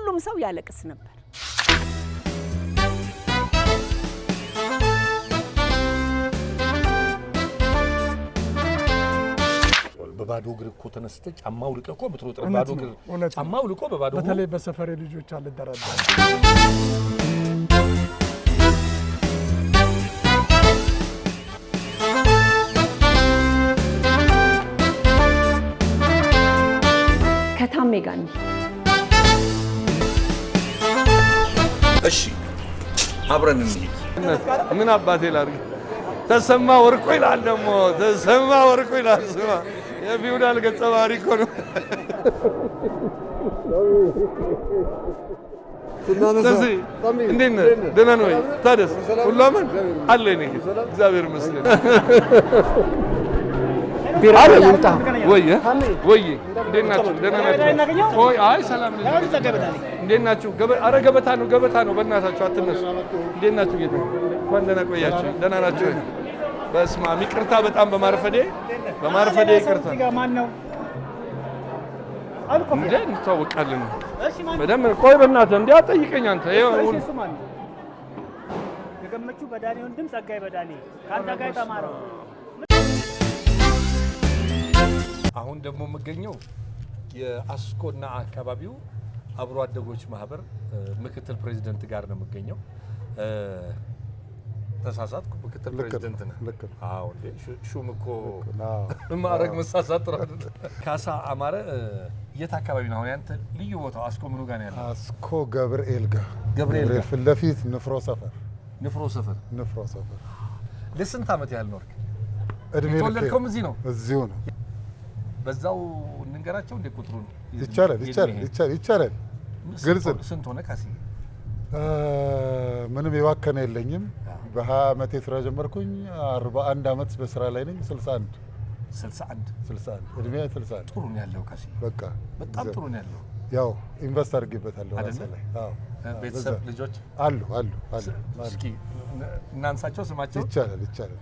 ሁሉም ሰው ያለቅስ ነበር። በባዶ እግር እኮ ተነስተህ ጫማው ልቀህ እኮ ብትሮጥ በባዶ እግር ጫማው ልቆ በባዶ እግር በተለይ በሰፈሬ ልጆች አልደራደር ከታሜ ጋር እሺ አብረን እንሂድ። ምን አባቴ ላድርግ? ተሰማ ወርቁ ይላል ደግሞ ተሰማ ወርቁ ይላል። ስማ የፊውዳል ገጸ ባህሪ እኮ ነው። እንዴት ነህ? ደህና ነህ ወይ? ታደስ ሁሉ አማን አለ? እኔ እግዚአብሔር ይመስገን። አረ ልምጣ ወይ ወይ እንዴት ናችሁ? ደህና ናችሁ ወይ? አይ ሰላም ነኝ። እንዴት ናችሁ? አረ ገበታ ነው። በእናታችሁ አትነሱ። እንዴት ናችሁ? ጌታ እንኳን ደህና ቆያችሁ። ደህና ናችሁ? በስመ አብ ይቅርታ፣ በጣም በማርፈዴ ይቅርታ። ማን ነው? እንዴ እንተዋወቃለን በደንብ። ቆይ በእናትህ እንዴ አትጠይቀኝ አንተ። ይኸው የገመቹ በዳኔ ወንድም ጸጋይ በዳኔ ካንተ ጋር ተማረው። አሁን ደግሞ የምገኘው የአስኮና አካባቢው አብሮ አደጎች ማህበር ምክትል ፕሬዚደንት ጋር ነው የምገኘው። ተሳሳትኩ? ምክትል ፕሬዚደንት ነህ? አዎ። እንዴ ሹም እኮ ማዕረግ መሳሳት ጥሩ አይደለም። ካሳ አማረ የት አካባቢ ነው አሁን ያንተ ልዩ ቦታው? አስኮ ምኑ ጋር ነው ያለው? አስኮ ገብርኤል ጋር ፊት ለፊት ንፍሮ ሰፈር። ለስንት ዓመት ያህል ኖርክ? እድሜ የተወለድከውም እዚህ ነው? እዚሁ ነው። በዛው እንንገራቸው እንደ ቁጥሩን። ይቻላል። ግልጽ ነው። ስንት ሆነ ካሲ? ምንም የባከነ የለኝም። በ20 ዓመቴ ስራ ጀመርኩኝ። 41 ዓመት በስራ ላይ ነኝ። 61 እድሜ 61። ጥሩ ነው ያለው ካሲ። በቃ በጣም ጥሩ ነው ያለው። ያው ኢንቨስት አድርጌበታለሁ ራሴ ላይ። አዎ። ቤተሰብ ልጆች አሉ። እስኪ እናንሳቸው ስማቸው። ይቻላል።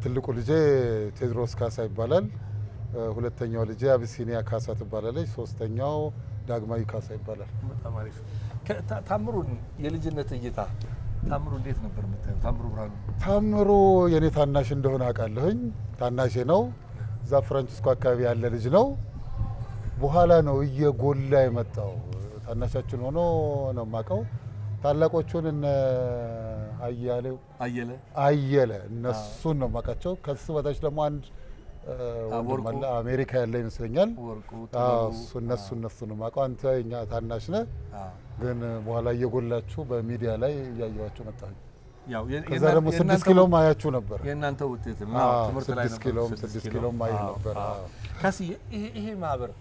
ትልቁ ልጄ ቴድሮስ ካሳ ይባላል። ሁለተኛው ልጄ አቢሲኒያ ካሳ ትባላለች። ሶስተኛው ዳግማዊ ካሳ ይባላል። በጣም አሪፍ። ታምሩን የልጅነት እይታ ታምሩ እንዴት ነበር የምታየው? ታምሩ ብርሃኑ። ታምሩ የኔ ታናሽ እንደሆነ አውቃለሁኝ። ታናሼ ነው። እዛ ፍራንቺስኮ አካባቢ ያለ ልጅ ነው። በኋላ ነው እየጎላ የመጣው። ታናሻችን ሆኖ ነው የማውቀው። ታላቆቹን እነ አየለ እነሱን ነው የማውቃቸው። ከሱ በታች ደግሞ አንድ አሜሪካ ያለ ይመስለኛል። እነሱ ነው የማውቀው። አንተ የኛ ታናሽ ነህ፣ ግን በኋላ እየጎላችሁ በሚዲያ ላይ እያየኋቸው መጣሁ። ከዛ ደግሞ 6 ኪሎም አያችሁ ነበር። የእናንተ ውጤት ነው። ትምህርት ላይ ነበር። 6 ኪሎም አይ ነበር። ካሲ ይሄ ማህበር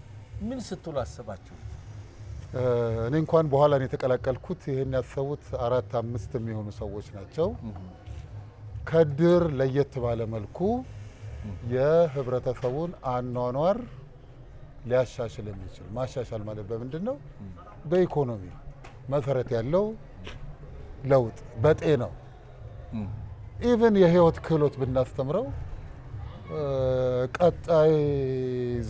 ምን ስትሉ አሰባችሁ? እኔ እንኳን በኋላ ነው የተቀላቀልኩት። ይሄን ያሰቡት 4-5 የሚሆኑ ሰዎች ናቸው። ከድር ለየት ባለ መልኩ የህብረተሰቡን አኗኗር ሊያሻሽል የሚችል ማሻሻል ማለት በምንድን ነው? በኢኮኖሚ መሰረት ያለው ለውጥ፣ በጤናው ኢቭን የህይወት ክህሎት ብናስተምረው ቀጣይ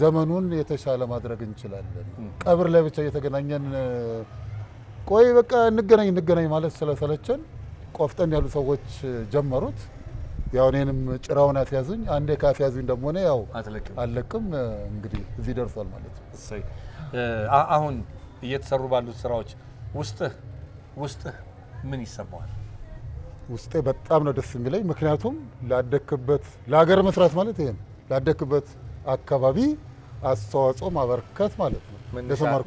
ዘመኑን የተሻለ ማድረግ እንችላለን። ቀብር ላይ ብቻ እየተገናኘን ቆይ በቃ እንገናኝ ማለት ስለሰለቸን ቆፍጠን ያሉ ሰዎች ጀመሩት። ያው እኔንም ጭራውን አስያዙኝ። አንዴ ካስያዙኝ ደግሞ እኔ ያው አለቅም። እንግዲህ እዚህ ደርሷል ማለት ነው። አሁን እየተሰሩ ባሉት ስራዎች ውስጥህ ምን ይሰማዋል? ውስጤ በጣም ነው ደስ የሚለኝ። ምክንያቱም ላደክበት ለሀገር መስራት ማለት ይሄ ነው። ላደክበት አካባቢ አስተዋጽኦ ማበርከት ማለት ነው።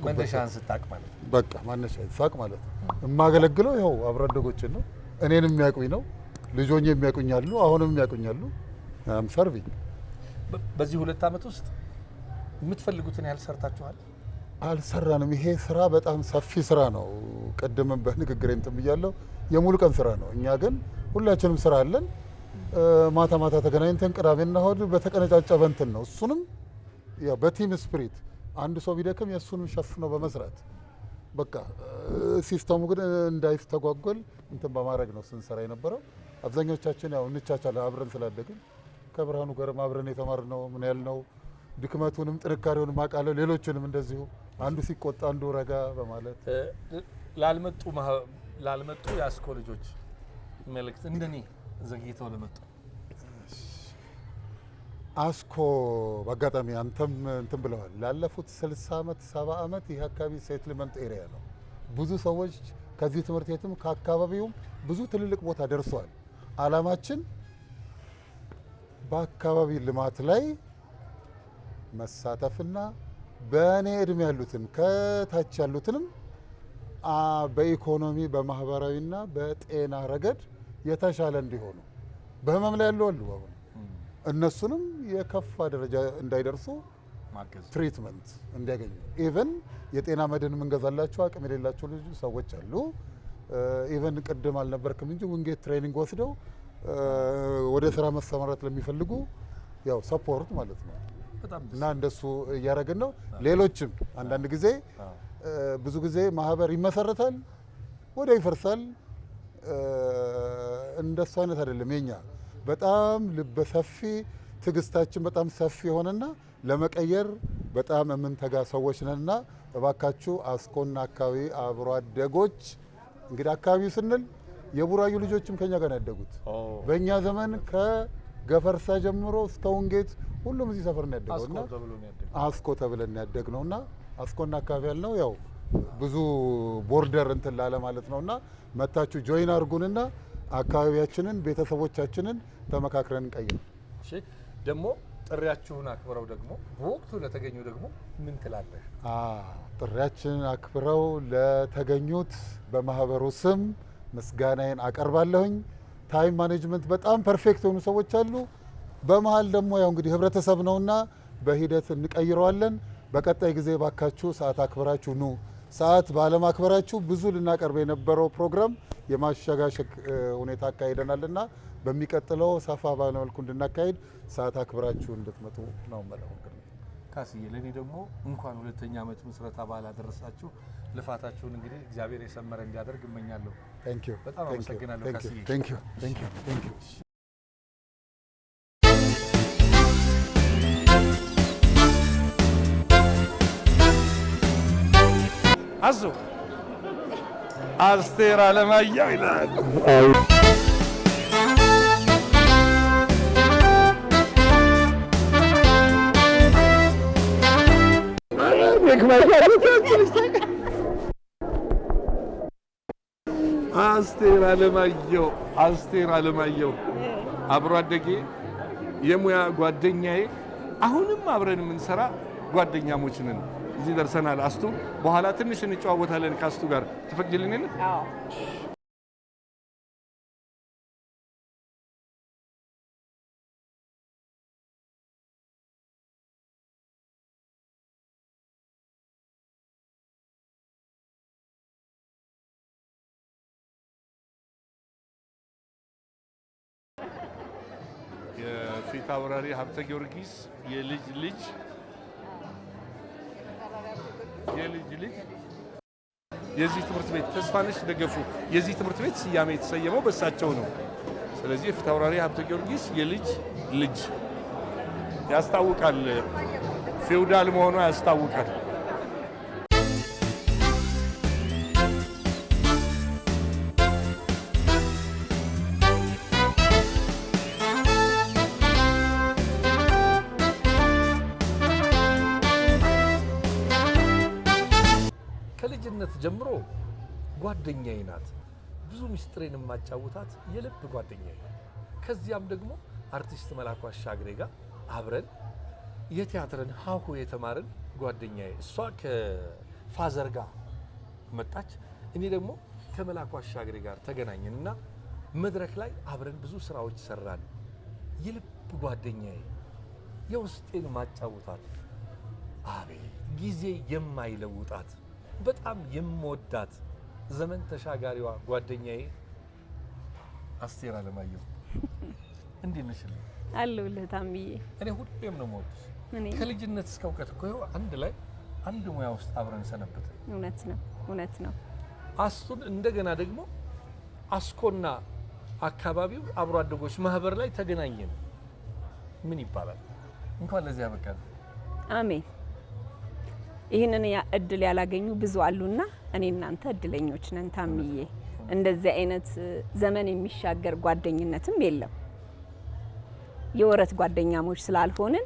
መነሻህን ስታቅ ማለት ነው። በቃ መነሻህን ሳቅ ማለት ነው። የማገለግለው ይኸው አብሮ አደጎችን ነው። እኔንም የሚያውቁኝ ነው። ልጆኝ የሚያውቁኛሉ። አሁንም የሚያውቁኛሉ። ሰርቪንግ በዚህ 2 ዓመት ውስጥ የምትፈልጉትን ያህል ሰርታችኋል? አልሰራንም። ይሄ ስራ በጣም ሰፊ ስራ ነው። ቀደምም በንግግሬ እንትን ብያለሁ። የሙሉ ቀን ስራ ነው። እኛ ግን ሁላችንም ስራ አለን። ማታ ተገናኝተን ቅዳሜና እሑድ በተቀነጫጨበ እንትን ነው። እሱንም ያው በቲም ስፒሪት አንድ ሰው ቢደክም የእሱንም ሸፍኖ በመስራት በቃ ሲስተሙ ግን እንዳይስተጓጎል እንትን በማድረግ ነው ስንሰራ የነበረው። አብዛኞቻችን ያው እንቻቻለን አብረን ስላደግን ከብርሃኑ ጋርም አብረን የተማርነው ምን ያህል ነው። ድክመቱንም ጥንካሬውንም አውቃለሁ። ሌሎችንም እንደዚሁ አንዱ ሲቆጣ አንዱ ረጋ በማለት ላልመጡ የአስኮ ልጆች መልእክት እንደኔ ዘግይተው ለመጡ አስኮ በአጋጣሚ አንተም እንትን ብለዋል። ላለፉት 60 ዓመት 70 ዓመት ይህ አካባቢ ሴትልመንት ኤሪያ ነው። ብዙ ሰዎች ከዚህ ትምህርት ቤትም ከአካባቢውም ብዙ ትልልቅ ቦታ ደርሰዋል። አላማችን በአካባቢ ልማት ላይ መሳተፍና በእኔ እድሜ ያሉትን ከታች ያሉትንም በኢኮኖሚ በማህበራዊና በጤና ረገድ የተሻለ እንዲሆኑ በህመም ላይ ያሉ አሉ አሁን እነሱንም የከፋ ደረጃ እንዳይደርሱ ትሪትመንት እንዲያገኙ ኢቨን የጤና መድን የምንገዛላቸው አቅም የሌላቸው ልጅ ሰዎች አሉ። ኢቨን ቅድም አልነበርክም እንጂ ውንጌት ትሬኒንግ ወስደው ወደ ስራ መሰማራት ለሚፈልጉ ያው ሰፖርት ማለት ነው እና እንደሱ እያደረግን ነው። ሌሎችም አንዳንድ ጊዜ ብዙ ጊዜ ማህበር ይመሰረታል ወደ ይፈርሳል። እንደሱ አይነት አይደለም የኛ በጣም ልበ ሰፊ ትግስታችን በጣም ሰፊ ሆነና ለመቀየር በጣም የምንተጋ ሰዎች ነንና እባካችሁ አስኮና አካባቢ አብሮ አደጎች እንግዲህ አካባቢው ስንል የቡራዩ ልጆችም ከኛ ጋር ያደጉት በእኛ ዘመን ከገፈርሳ ጀምሮ እስከ ውንጌት ሁሉም እዚህ ሰፈር ነው ያደገውና አስኮ ተብለን ያደግነውና አስኮና አካባቢ ያልነው ያው ብዙ ቦርደር እንትን ላለ ማለት ነውና መታችሁ ጆይን አድርጉንና አካባቢያችንን ቤተሰቦቻችንን ተመካክረን እንቀይር። እሺ ደግሞ ጥሪያችሁን አክብረው ደግሞ በወቅቱ ለተገኙ ደግሞ ምን ትላለህ? ጥሪያችንን አክብረው ለተገኙት በማህበሩ ስም ምስጋናዬን አቀርባለሁኝ። ታይም ማኔጅመንት በጣም ፐርፌክት የሆኑ ሰዎች አሉ። በመሃል ደግሞ ያው እንግዲህ ህብረተሰብ ነውና በሂደት እንቀይረዋለን። በቀጣይ ጊዜ ባካችሁ ሰዓት አክብራችሁ ኑ። ሰዓት ባለማክበራችሁ ብዙ ልናቀርብ የነበረው ፕሮግራም የማሸጋሸግ ሁኔታ አካሂደናልና በሚቀጥለው ሰፋ ባለ መልኩ እንድናካሄድ ሰዓት አክብራችሁ እንድትመጡ ነው ማለት ነው። ካስዬ ለኔ ደግሞ እንኳን ሁለተኛ ዓመት ምስረታ በዓል አደረሳችሁ። ልፋታችሁን እንግዲህ እግዚአብሔር የሰመረ እንዲያደርግ እመኛለሁ። ታንክ ዩ በጣም አመሰግናለሁ ካስዬ። ታንክ ዩ ታንክ ዩ ታንክ ዩ። አዞ አስቴር አለማየሁ ይላል። አስቴር አለማየሁ አብሮ አደጌ የሙያ ጓደኛዬ፣ አሁንም አብረን የምንሰራ ጓደኛሞች ነን። እዚህ ደርሰናል። አስቱ በኋላ ትንሽ እንጨዋወታለን ከአስቱ ጋር ትፈቅጂልኝ? አዎ። የፊት አውራሪ ሀብተ ጊዮርጊስ የልጅ ልጅ የዚህ ትምህርት ቤት ተስፋነሽ ደገፉ የዚህ ትምህርት ቤት ስያሜ የተሰየመው በእሳቸው ነው። ስለዚህ የፊት አውራሪ ሀብተ ጊዮርጊስ የልጅ ልጅ ያስታውቃል። ፌውዳል መሆኑ ያስታውቃል። ከልጅነት ጀምሮ ጓደኛዬ ናት። ብዙ ምስጢሬን የማጫውታት የልብ ጓደኛዬ። ከዚያም ደግሞ አርቲስት መላኩ አሻግሬ ጋር አብረን የቲያትርን ሀሁ የተማርን ጓደኛዬ። እሷ ከፋዘር ጋር መጣች፣ እኔ ደግሞ ከመላኩ አሻግሬ ጋር ተገናኘንና መድረክ ላይ አብረን ብዙ ስራዎች ሰራን። የልብ ጓደኛዬ፣ የውስጤን ማጫውታት፣ አቤት ጊዜ የማይለውጣት በጣም የምወዳት ዘመን ተሻጋሪዋ ጓደኛዬ አስቴር አለማየሁ። እንዴት ነሽ? አለሁልህ ታምዬ። እኔ ሁሌም ነው የምወድሽ። ከልጅነት እስከ እውቀት እኮ ይኸው አንድ ላይ አንድ ሙያ ውስጥ አብረን ሰነበትን። እውነት ነው። አስቱን እንደገና ደግሞ አስኮና አካባቢው አብሮ አደጎች ማህበር ላይ ተገናኘን። ምን ይባላል? እንኳን ለዚህ ያበቃል። አሜን። ይህንን እድል ያላገኙ ብዙ አሉና እኔ እናንተ እድለኞች ነን ታምዬ። እንደዚህ አይነት ዘመን የሚሻገር ጓደኝነትም የለም። የወረት ጓደኛሞች ስላልሆንን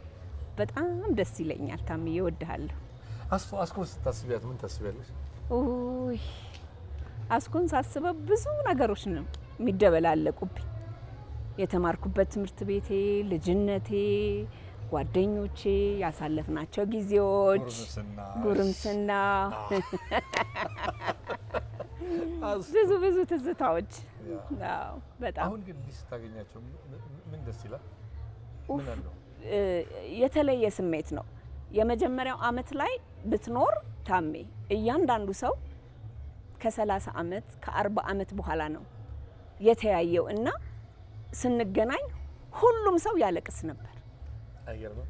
በጣም ደስ ይለኛል ታምዬ። እወድሃለሁ። አስኮን ስታስቢያት ምን ታስቢያለሽ? ኡይ አስኮን ሳስበው ብዙ ነገሮች ነው የሚደበላለቁብኝ። የተማርኩበት ትምህርት ቤቴ፣ ልጅነቴ፣ ጓደኞቼ፣ ያሳለፍናቸው ጊዜዎች፣ ጉርምስና ብዙ ትዝታዎች። አዎ በጣም። አሁን ግን ስታገኛቸው ምን ደስ ይላል? ምን አለው? የተለየ ስሜት ነው። የመጀመሪያው አመት ላይ ብትኖር ታሜ እያንዳንዱ ሰው ከ30 አመት ከ40 አመት በኋላ ነው የተያየው እና ስንገናኝ ሁሉም ሰው ያለቅስ ነበር። አይገርም?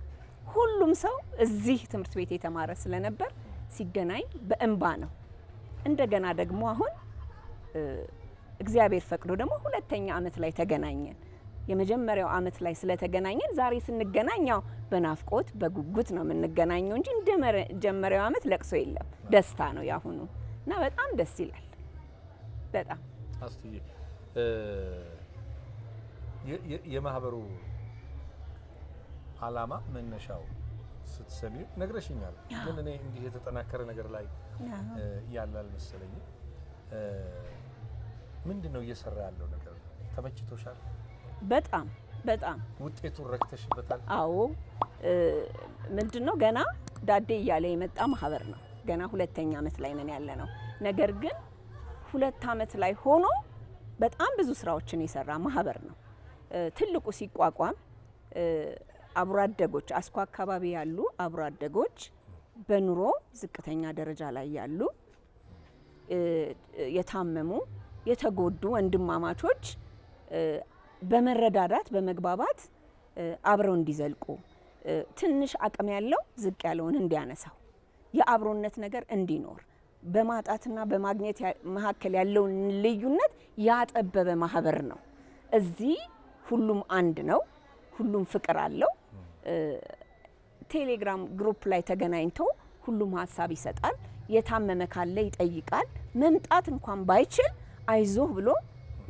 ሁሉም ሰው እዚህ ትምህርት ቤት የተማረ ስለነበር ሲገናኝ በእንባ ነው። እንደገና ደግሞ አሁን እግዚአብሔር ፈቅዶ ደግሞ ሁለተኛ አመት ላይ ተገናኘን። የመጀመሪያው አመት ላይ ስለተገናኘን ዛሬ ስንገናኛው በናፍቆት በጉጉት ነው የምንገናኘው እንጂ እንደ መጀመሪያው አመት ለቅሶ የለም። ደስታ ነው ያሁኑ እና በጣም ደስ ይላል። በጣም አስትዬ የማህበሩ አላማ መነሻው ስትሰሚው ነግረሽኛል፣ ግን እኔ እንዲህ የተጠናከረ ነገር ላይ ያለ አልመሰለኝም። ምንድነው እየሰራ ያለው ነገር? ተመችቶሻል? በጣም ውጤቱን ረክተሽበታል? አዎ። ምንድነው ገና ዳዴ እያለ የመጣ ማህበር ነው። ገና ሁለተኛ አመት ላይ ነን ያለ ነው። ነገር ግን 2 አመት ላይ ሆኖ በጣም ብዙ ስራዎችን የሰራ ማህበር ነው። ትልቁ ሲቋቋም አብሮ አደጎች አስኮ አካባቢ ያሉ አብሮ አደጎች በኑሮ ዝቅተኛ ደረጃ ላይ ያሉ የታመሙ የተጎዱ ወንድማማቾች በመረዳዳት በመግባባት አብረው እንዲዘልቁ ትንሽ አቅም ያለው ዝቅ ያለውን እንዲያነሳው የአብሮነት ነገር እንዲኖር በማጣትና በማግኘት መካከል ያለውን ልዩነት ያጠበበ ማህበር ነው። እዚህ ሁሉም አንድ ነው። ሁሉም ፍቅር አለው። ቴሌግራም ግሩፕ ላይ ተገናኝቶ ሁሉም ሀሳብ ይሰጣል። የታመመ ካለ ይጠይቃል። መምጣት እንኳን ባይችል አይዞህ ብሎ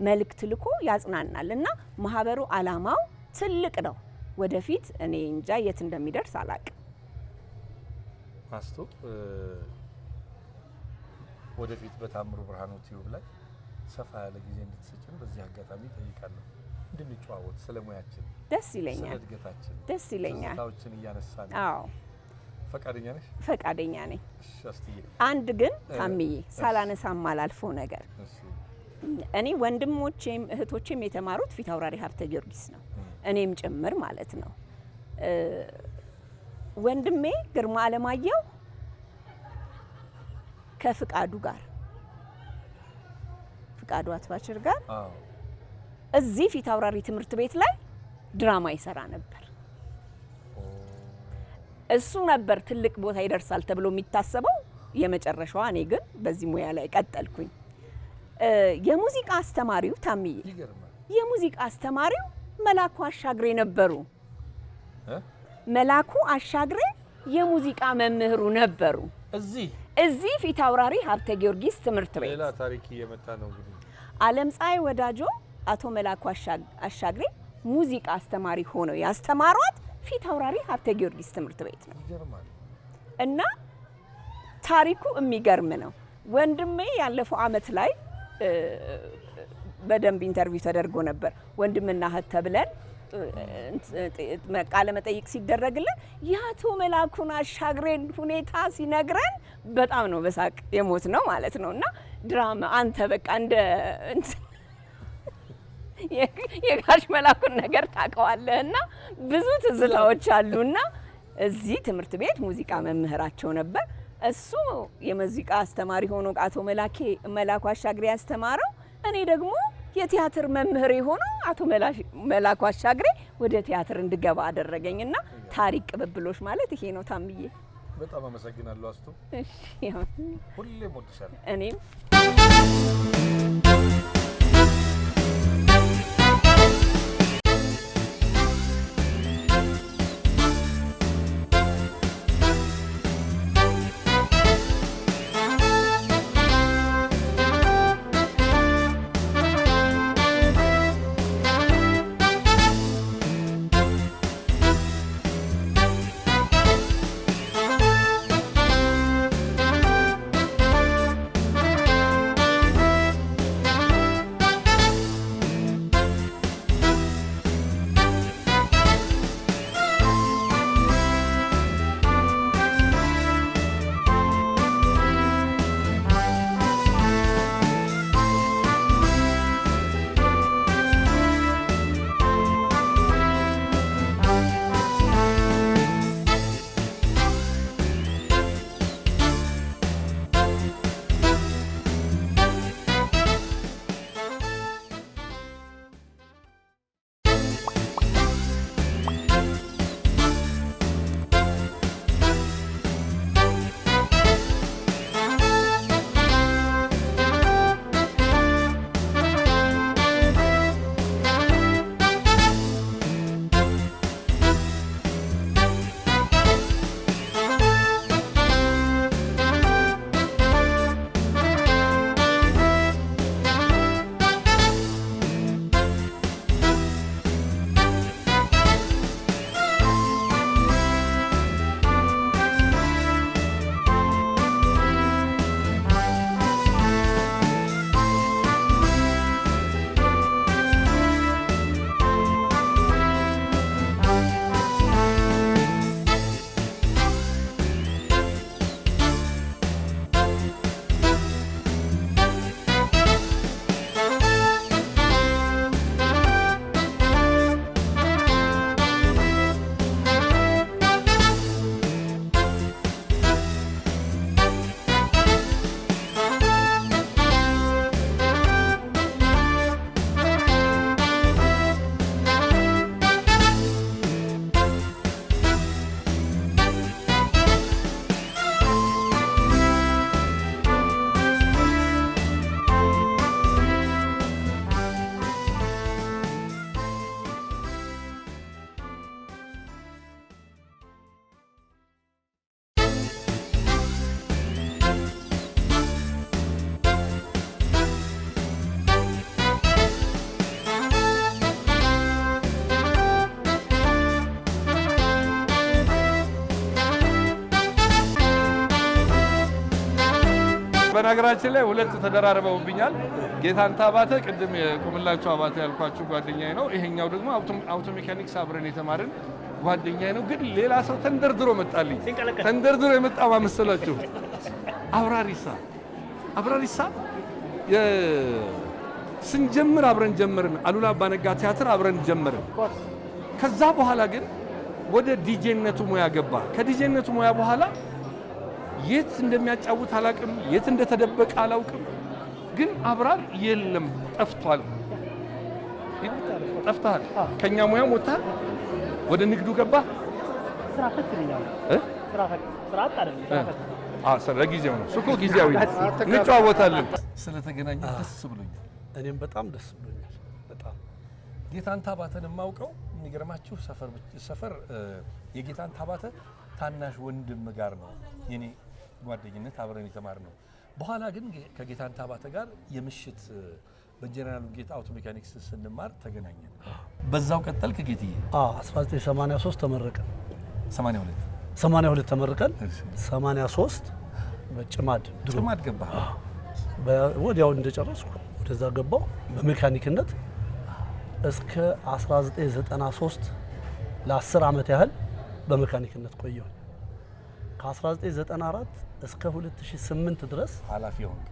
መልእክት ልኮ ያጽናናል እና ማህበሩ አላማው ትልቅ ነው። ወደፊት እኔ እንጃ የት እንደሚደርስ አላቅም። አስቶ ወደፊት በታምሩ ብርሃኑ ቲዩብ ላይ ሰፋ ያለ ጊዜ እንድትሰጭን በዚህ አጋጣሚ ጠይቃለሁ። እንድንጨዋወት ስለሙያችን ደስ ይለኛል። ስለድገታችን ደስ ይለኛል። ታውችን እያነሳን። አዎ ፈቃደኛ ነሽ? ፈቃደኛ ነኝ። እሺ አስትዬ፣ አንድ ግን ታምዬ ሳላነሳም አላልፈው ነገር እኔ ወንድሞቼም እህቶቼም የተማሩት ፊት አውራሪ ሀብተ ጊዮርጊስ ነው፣ እኔም ጭምር ማለት ነው። ወንድሜ ግርማ አለማየሁ ከፍቃዱ ጋር ፍቃዱ አትባችር ጋር እዚህ ፊት አውራሪ ትምህርት ቤት ላይ ድራማ ይሰራ ነበር። እሱ ነበር ትልቅ ቦታ ይደርሳል ተብሎ የሚታሰበው የመጨረሻዋ። እኔ ግን በዚህ ሙያ ላይ ቀጠልኩኝ። የሙዚቃ አስተማሪው ታምዬ የሙዚቃ አስተማሪው መላኩ አሻግሬ ነበሩ። መላኩ አሻግሬ የሙዚቃ መምህሩ ነበሩ። እዚህ ፊት አውራሪ ሀብተ ጊዮርጊስ ትምህርት ቤት። ሌላ ታሪክ እየመጣ ነው እንግዲህ። ዓለም ፀሐይ ወዳጆ አቶ መላኩ አሻግሬ ሙዚቃ አስተማሪ ሆነው ያስተማሯት ፊት አውራሪ ሀብተ ጊዮርጊስ ትምህርት ቤት ነው። እና ታሪኩ የሚገርም ነው። ወንድሜ ያለፈው አመት ላይ በደንብ ኢንተርቪው ተደርጎ ነበር። ወንድምና እህት ተብለን ቃለ መጠይቅ ሲደረግልን የአቶ መላኩን አሻግሬን ሁኔታ ሲነግረን በጣም ነው በሳቅ የሞት ነው ማለት ነው። እና ድራማ አንተ በቃ እንደ የጋሽ መላኩን ነገር ታውቀዋለህና ብዙ ትዝታዎች አሉና እዚህ ትምህርት ቤት ሙዚቃ መምህራቸው ነበር። እሱ የሙዚቃ አስተማሪ ሆኖ አቶ መላኩ አሻግሬ ያስተማረው፣ እኔ ደግሞ የቲያትር መምህር ሆኖ አቶ መላኩ አሻግሬ ወደ ቲያትር እንድገባ አደረገኝና ታሪክ ቅብብሎሽ ማለት ይሄ ነው ታምዬ። በጣም አመሰግናለሁ አስቱ። እሺ ሁሌም ወድሻለሁ። እኔም በነገራችን ላይ ሁለት ተደራርበውብኛል። ጌታንታ አባተ ቅድም የቁምላቸው አባተ ያልኳችሁ ጓደኛዬ ነው። ይሄኛው ደግሞ አውቶ ሜካኒክስ አብረን የተማርን ጓደኛዬ ነው። ግን ሌላ ሰው ተንደርድሮ መጣልኝ። ተንደርድሮ የመጣ ማመሰላችሁ አብራሪሳ ስንጀምር አብረን ጀመርን። አሉላ አባነጋ ቲያትር አብረን ጀመርን። ከዛ በኋላ ግን ወደ ዲጄነቱ ሙያ ገባ። ከዲጄነቱ ሙያ በኋላ የት እንደሚያጫውት አላውቅም፣ የት እንደተደበቀ አላውቅም። ግን አብራር የለም፣ ጠፍቷል። ጠፍቷል። ከኛ ሙያ ወጣህ፣ ወደ ንግዱ ገባ። ስራ ፈት ነው ስራ አይደለም። ለጊዜው ነው እኮ ጊዜያዊ እንጨዋወታለን። ስለተገናኘ ደስ ብሎኛል። እኔም በጣም ደስ ብሎኛል። በጣም ጌታንታ አባተን የማውቀው የሚገርማችሁ ሰፈር የጌታንታ አባተ ታናሽ ወንድም ጋር ነው የኔ ጓደኝነት አብረን የተማር ነው። በኋላ ግን ከጌታንታ አባተ ጋር የምሽት በጀነራል ጌታ አውቶ ሜካኒክስ ስንማር ተገናኘን። በዛው ቀጠል ከጌትዬ 1983 ተመረቀን። 82 ተመረቀን። 83 በጭማድ ገባ። ወዲያው እንደጨረስኩ ወደዛ ገባው በሜካኒክነት እስከ 1993 ለ10 ዓመት ያህል በሜካኒክነት ቆየሁ። ከ1994 እስከ 2008 ድረስ ኃላፊ ሆንክ?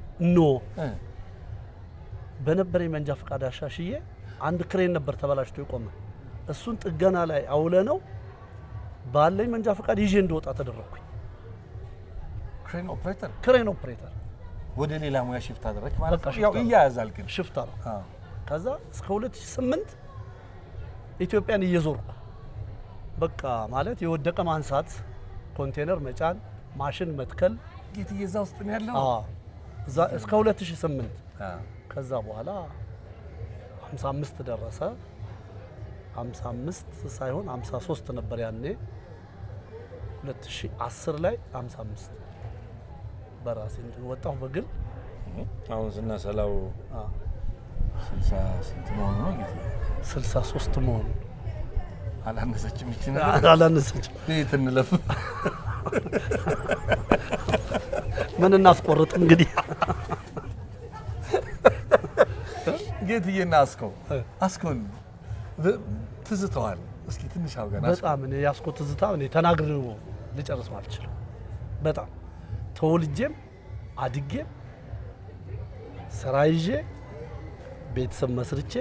በነበረኝ መንጃ ፈቃድ አሻሽዬ አንድ ክሬን ነበር ተበላሽቶ የቆመ፣ እሱን ጥገና ላይ አውለ ነው ባለኝ መንጃ ፈቃድ ይዤ እንደወጣ ተደረኩኝ። ክሬን ኦፕሬተር ወደ ሌላ ሙያ ሽፍት አደረክ ማለት ነው። ያው ይያያዛል ግን ሽፍታ ነው። ከዛ እስከ 2008 ኢትዮጵያን እየዞርኩ በቃ ማለት የወደቀ ማንሳት፣ ኮንቴነር መጫን፣ ማሽን መትከል። ጌትዬ እዛ ውስጥ ነው ያለው? እዛ እስከ 2008 ከዛ በኋላ 55 ደረሰ። 55 ሳይሆን 53 ነበር ያኔ። 2010 ላይ 55 በራሴ እንትን ወጣሁ በግል። አሁን ስናሰላው 60 ስንት መሆኑ ነው ጌትዬ? 63 መሆኑ አላነሰችም። እቺ አላነሰችም። ቤት እንለፍ ምን እናስቆርጥ እንግዲህ። ጌትዬና አስኮን ትዝተዋል። እስኪ ትንሽ አውገና። በጣም እኔ ያስኮ ትዝታ እኔ ተናግሬው ልጨርስ አልችልም። በጣም ተወልጄም አድጌም ስራ ይዤ ቤተሰብ መስርቼ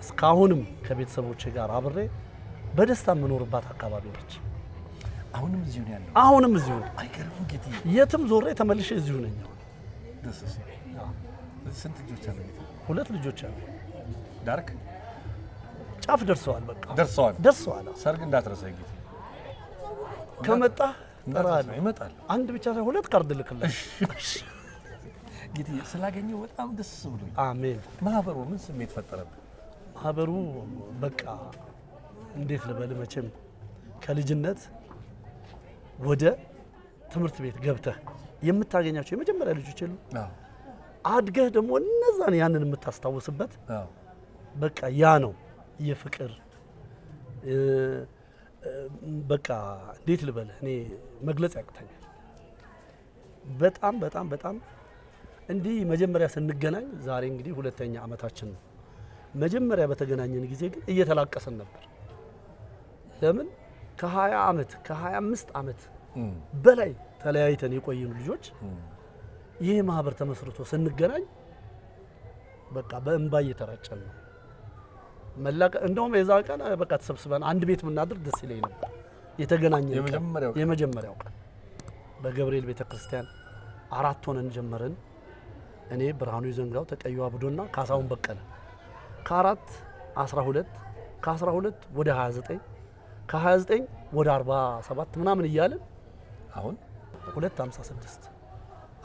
እስካሁንም ከቤተሰቦቼ ጋር አብሬ በደስታ የምኖርባት አካባቢ ነች። አሁንም እዚሁ ነው ያለው? አሁንም እዚሁ ነኝ። አይገርምም ጌትዬ? የትም ዞሬ ተመልሼ እዚሁ ነኝ። ደስ ሲል። ስንት ልጆች አሉ ጌትዬ? 2 ልጆች አሉ። ዳርክ ጫፍ ደርሰዋል። በቃ ደርሰዋል። ሰርግ እንዳትረሳኝ ጌትዬ። ከመጣ ጠራለሁ። ይመጣል። አንድ ብቻ ሳይሆን 2 ካርድ ልክልህ። ጌትዬ ስላገኘው በጣም ደስ ብሎኝ። አሜን። ማህበሩ ምን ስሜት ፈጠረብህ? ማህበሩ በቃ እንዴት ልበል፣ መቼም ከልጅነት ወደ ትምህርት ቤት ገብተህ የምታገኛቸው የመጀመሪያ ልጆች የሉ፣ አድገህ ደግሞ እነዛን ያንን የምታስታውስበት በቃ ያ ነው የፍቅር በቃ እንዴት ልበል፣ እኔ መግለጽ ያቅተኛል። በጣም በጣም በጣም እንዲህ መጀመሪያ ስንገናኝ ዛሬ እንግዲህ 2ኛ ዓመታችን ነው። መጀመሪያ በተገናኘን ጊዜ ግን እየተላቀሰን ነበር። ለምን ከ20 ዓመት ከ25 ዓመት በላይ ተለያይተን የቆየን ልጆች ይህ ማህበር ተመስርቶ ስንገናኝ በቃ በእንባ እየተራጨን ነው። እንደውም የዛ ቀን በቃ ተሰብስበን አንድ ቤት ምናድር ደስ ይለኝ ነበር። የተገናኘን የመጀመሪያው ቀን በገብርኤል ቤተክርስቲያን 4 ሆነን ጀመርን። እኔ ብርሃኑ ይዘንጋው፣ ተቀዩ አብዶና ካሳሁን በቀለ። ከ4 12 ከ12 ወደ 29 ከ29 ወደ 47 ምናምን እያለን አሁን 256።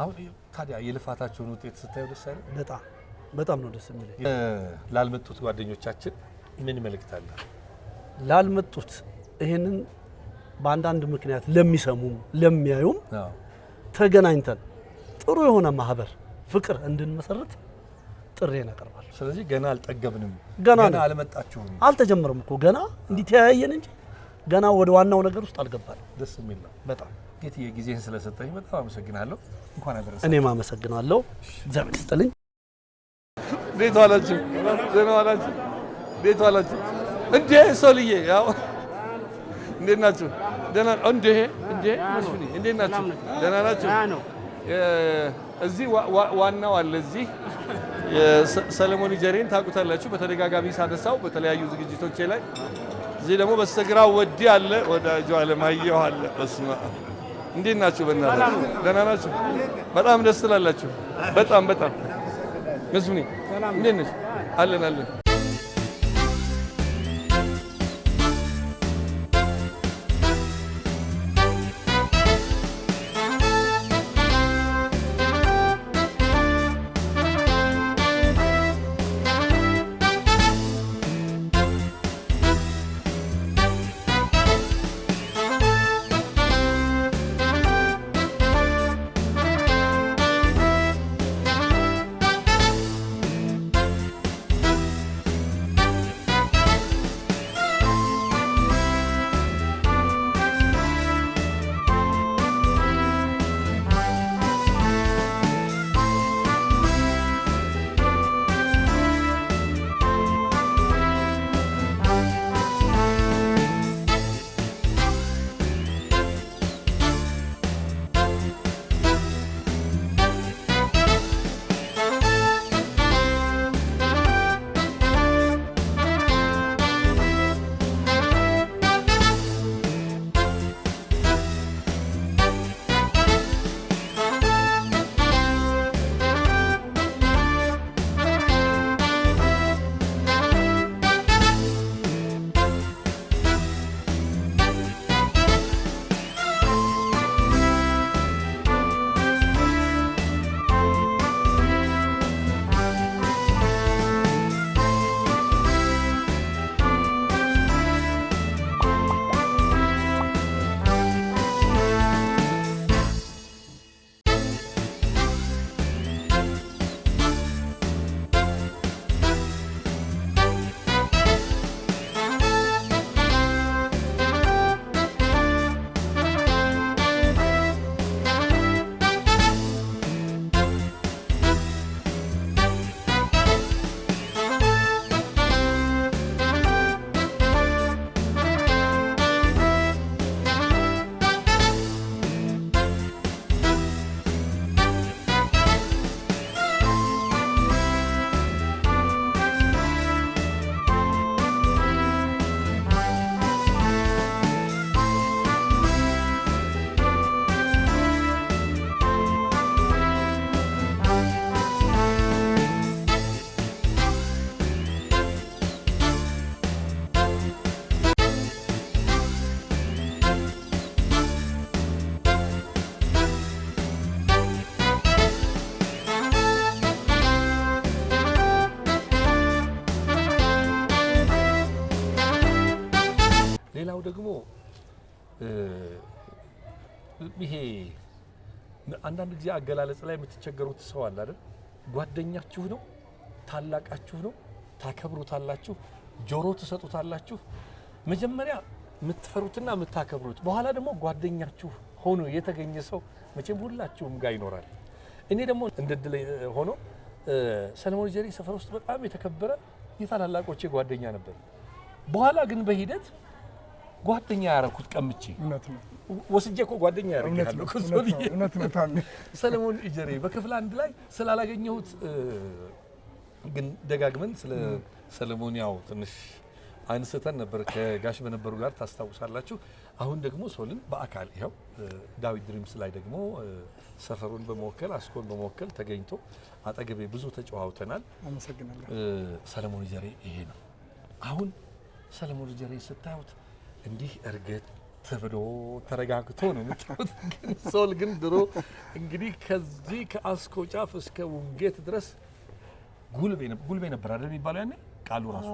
አሁን ታዲያ የልፋታቸውን ውጤት ስታዩ ደስ አይልም? በጣም ነው ደስ የሚለኝ። ላልመጡት ጓደኞቻችን ምን መልእክት አለ? ላልመጡት ይሄንን በአንዳንድ ምክንያት ለሚሰሙም ለሚያዩም ተገናኝተን ጥሩ የሆነ ማህበር ፍቅር እንድንመሰርት ጥሬን አቀርባለሁ። ስለዚህ ገና አልጠገብንም፣ ገና አልመጣችሁም፣ አልተጀመረም እኮ ገና እንዲህ ተያየን እንጂ ገና ወደ ዋናው ነገር ውስጥ አልገባንም። ደስ የሚል ነው በጣም። ጌትዬ ጊዜህን ስለሰጠኝ በጣም አመሰግናለሁ። እንኳን አደረሰ። እኔም አመሰግናለሁ። እግዚአብሔር ይስጥልኝ። እንዴት ዋላችሁ? ደህና ዋላችሁ? እንዴት ዋላችሁ? እንዴ ሶልዬ ያው እንዴት ናችሁ? ደህና እንዴ መስፍኔ እንዴት ናችሁ? ደህና ናችሁ? እዚህ ዋናው አለ እዚህ ሰለሞን ጀሬን ታውቁታላችሁ። በተደጋጋሚ ሳነሳው በተለያዩ ዝግጅቶቼ ላይ እዚህ ደግሞ በስተግራው ወዲ አለ ወዳጁ አለማየሁ አለ። በስመ አብ እንዴት ናችሁ? በእናታችሁ ደህና ናችሁ? በጣም ደስ ትላላችሁ። በጣም መስፍኔ እንዴት ነሽ? አለን ሌላው ደግሞ ይሄ አንዳንድ ጊዜ አገላለጽ ላይ የምትቸገሩት ሰው አለ አይደል? ጓደኛችሁ ነው፣ ታላቃችሁ ነው፣ ታከብሩታላችሁ፣ ጆሮ ትሰጡታላችሁ። መጀመሪያ የምትፈሩትና የምታከብሩት፣ በኋላ ደግሞ ጓደኛችሁ ሆኖ የተገኘ ሰው መቼም ሁላችሁም ጋር ይኖራል። እኔ ደግሞ እንደድል ሆኖ ሰለሞን ጀሬ ሰፈር ውስጥ በጣም የተከበረ የታላላቆቼ ጓደኛ ነበር። በኋላ ግን በሂደት ጓደኛ ያረኩት ቀምቼ ወስጄ እኮ ጓደኛ ያረጋለሁ ሰለሞን ጀሬ በክፍል አንድ ላይ ስላላገኘሁት ግን ደጋግመን ስለ ሰለሞን ያው ትንሽ አንስተን ነበር ከጋሽ በነበሩ ጋር ታስታውሳላችሁ። አሁን ደግሞ ሶልን በአካል ይኸው ዳዊት ድሪምስ ላይ ደግሞ ሰፈሩን በመወከል አስኮን በመወከል ተገኝቶ አጠገቤ ብዙ ተጨዋውተናል። አመሰግናለሁ። ሰለሞን ጀሬ ይሄ ነው። አሁን ሰለሞን ጀሬ ስታዩት እንዲህ እርግጥ ተብሎ ተረጋግቶ ነው የምታዩት። ሶል ግን ድሮ እንግዲህ ከዚህ ከአስኮ ጫፍ እስከ ውንጌት ድረስ ጉልቤ ነበር አይደል የሚባለው ያኔ ቃሉ ራሱ